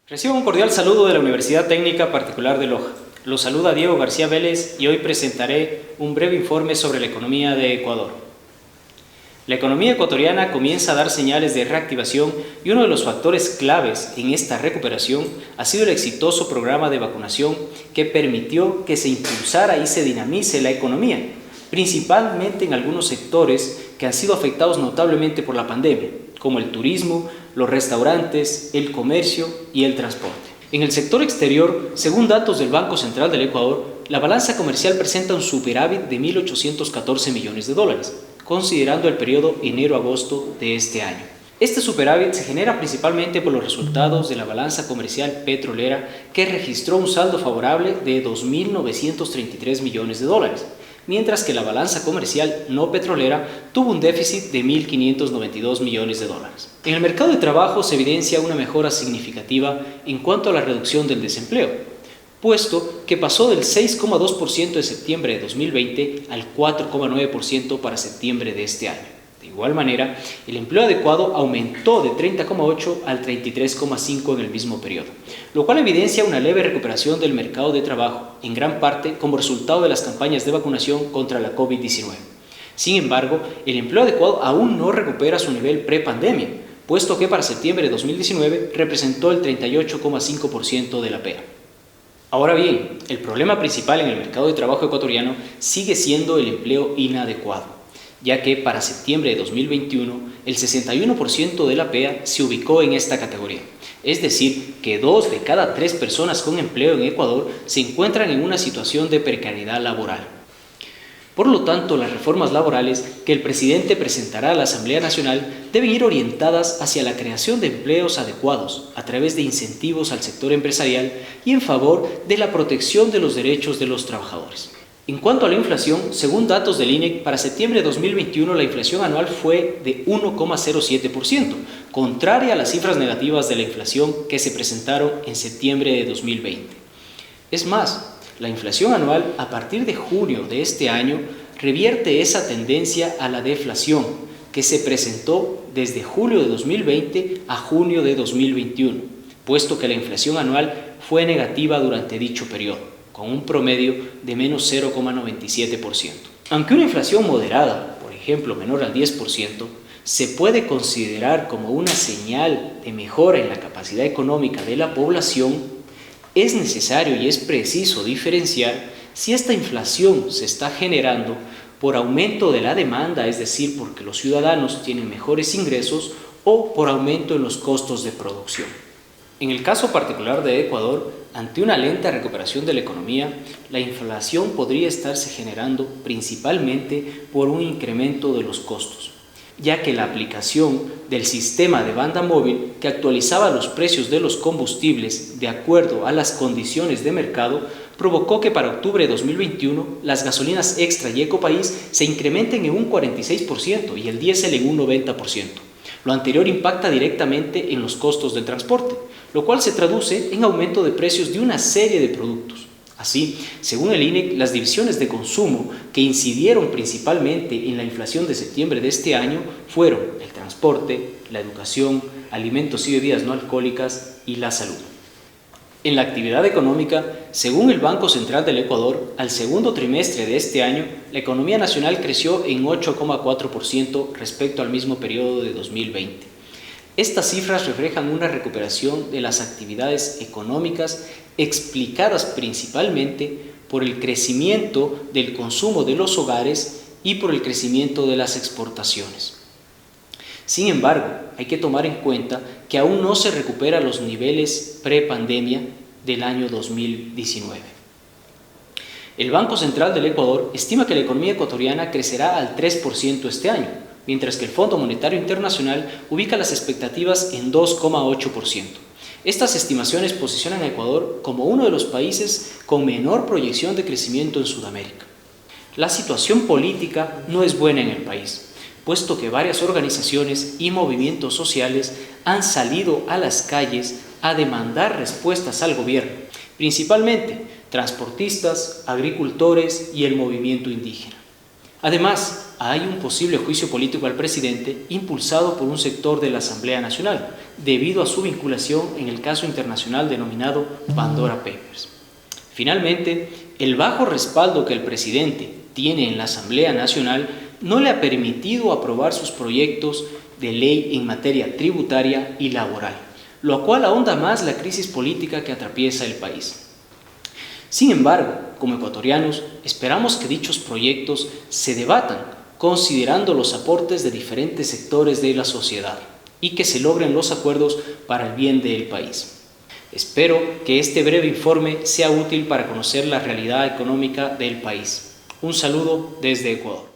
Recibo un cordial saludo de la Universidad Técnica Particular de Loja. Los saluda Diego García Vélez y hoy presentaré un breve informe sobre la economía de Ecuador. La economía ecuatoriana comienza a dar señales de reactivación y uno de los factores claves en esta recuperación ha sido el exitoso programa de vacunación que permitió que se impulsara y se dinamice la economía, principalmente en algunos sectores que han sido afectados notablemente por la pandemia, como el turismo, los restaurantes, el comercio y el transporte. En el sector exterior, según datos del Banco Central del Ecuador, la balanza comercial presenta un superávit de 1.814 millones de dólares, considerando el periodo enero-agosto de este año. Este superávit se genera principalmente por los resultados de la balanza comercial petrolera, que registró un saldo favorable de 2.933 millones de dólares, mientras que la balanza comercial no petrolera tuvo un déficit de 1.592 millones de dólares. En el mercado de trabajo se evidencia una mejora significativa en cuanto a la reducción del desempleo, puesto que pasó del 6,2% de septiembre de 2020 al 4,9% para septiembre de este año. De igual manera, el empleo adecuado aumentó de 30,8 al 33,5 en el mismo periodo, lo cual evidencia una leve recuperación del mercado de trabajo, en gran parte como resultado de las campañas de vacunación contra la COVID-19. Sin embargo, el empleo adecuado aún no recupera su nivel pre-pandemia, puesto que para septiembre de 2019 representó el 38,5% de la PEA. Ahora bien, el problema principal en el mercado de trabajo ecuatoriano sigue siendo el empleo inadecuado, ya que para septiembre de 2021 el 61% de la PEA se ubicó en esta categoría. Es decir, que 2 de cada 3 personas con empleo en Ecuador se encuentran en una situación de precariedad laboral. Por lo tanto, las reformas laborales que el presidente presentará a la Asamblea Nacional deben ir orientadas hacia la creación de empleos adecuados a través de incentivos al sector empresarial y en favor de la protección de los derechos de los trabajadores. En cuanto a la inflación, según datos del INEC, para septiembre de 2021 la inflación anual fue de 1,07%, contraria a las cifras negativas de la inflación que se presentaron en septiembre de 2020. Es más, la inflación anual a partir de junio de este año revierte esa tendencia a la deflación que se presentó desde julio de 2020 a junio de 2021, puesto que la inflación anual fue negativa durante dicho periodo, con un promedio de menos 0,97%. Aunque una inflación moderada, por ejemplo menor al 10%, se puede considerar como una señal de mejora en la capacidad económica de la población, es necesario y es preciso diferenciar si esta inflación se está generando por aumento de la demanda, es decir, porque los ciudadanos tienen mejores ingresos, o por aumento en los costos de producción. En el caso particular de Ecuador, ante una lenta recuperación de la economía, la inflación podría estarse generando principalmente por un incremento de los costos, ya que la aplicación del sistema de banda móvil que actualizaba los precios de los combustibles de acuerdo a las condiciones de mercado provocó que para octubre de 2021 las gasolinas Extra y Ecopaís se incrementen en un 46% y el diésel en un 90%. Lo anterior impacta directamente en los costos del transporte, lo cual se traduce en aumento de precios de una serie de productos. Así, según el INEC, las divisiones de consumo que incidieron principalmente en la inflación de septiembre de este año fueron el transporte, la educación, alimentos y bebidas no alcohólicas y la salud. En la actividad económica, según el Banco Central del Ecuador, al segundo trimestre de este año, la economía nacional creció en 8,4% respecto al mismo periodo de 2020. Estas cifras reflejan una recuperación de las actividades económicas explicadas principalmente por el crecimiento del consumo de los hogares y por el crecimiento de las exportaciones. Sin embargo, hay que tomar en cuenta que aún no se recuperan los niveles pre-pandemia del año 2019. El Banco Central del Ecuador estima que la economía ecuatoriana crecerá al 3% este año, mientras que el Fondo Monetario Internacional ubica las expectativas en 2,8%. Estas estimaciones posicionan a Ecuador como uno de los países con menor proyección de crecimiento en Sudamérica. La situación política no es buena en el país, puesto que varias organizaciones y movimientos sociales han salido a las calles a demandar respuestas al gobierno, principalmente transportistas, agricultores y el movimiento indígena. Además, hay un posible juicio político al presidente impulsado por un sector de la Asamblea Nacional, debido a su vinculación en el caso internacional denominado Pandora Papers. Finalmente, el bajo respaldo que el presidente tiene en la Asamblea Nacional no le ha permitido aprobar sus proyectos de ley en materia tributaria y laboral, lo cual ahonda más la crisis política que atraviesa el país. Sin embargo, como ecuatorianos, esperamos que dichos proyectos se debatan considerando los aportes de diferentes sectores de la sociedad y que se logren los acuerdos para el bien del país. Espero que este breve informe sea útil para conocer la realidad económica del país. Un saludo desde Ecuador.